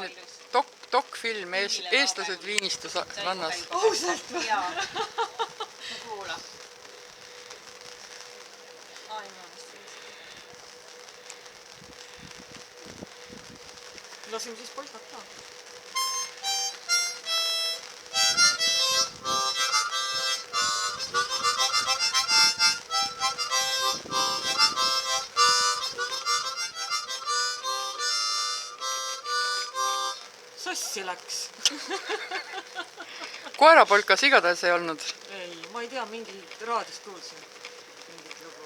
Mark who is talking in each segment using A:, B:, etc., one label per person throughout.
A: selline dokfilm Eestlased Viinistus rannas.
B: Ausalt või?
C: Jaa. No kuula. Ai, ma mõnest viisid.
B: Lasime siis polkat ka. Sassi läks.
A: Koerapolkas igatahes ei olnud.
B: Ei, ma ei tea, mingi raadist kuulsin mingit lugu.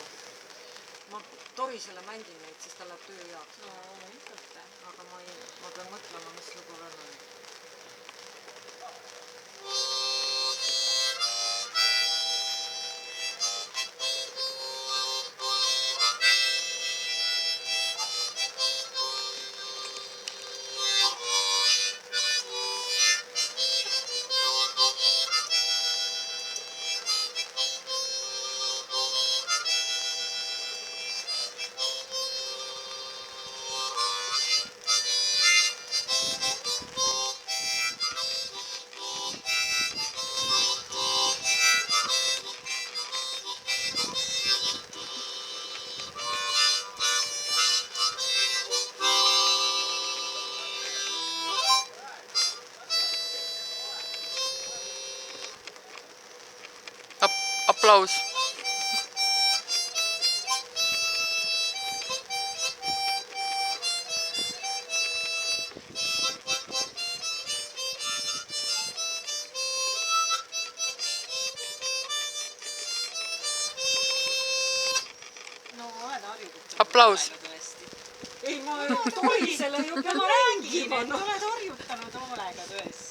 B: Ma Torisele mängin neid, siis ta läheb töö jaoks.
C: No, loomulikult.
B: Aga ma pean mõtlema, mis lugu veel on.
A: Aplaus.
C: No, oled harjunud.
A: Aplaus.
B: Ei, ma Torisele ju pean mängima.
C: Oled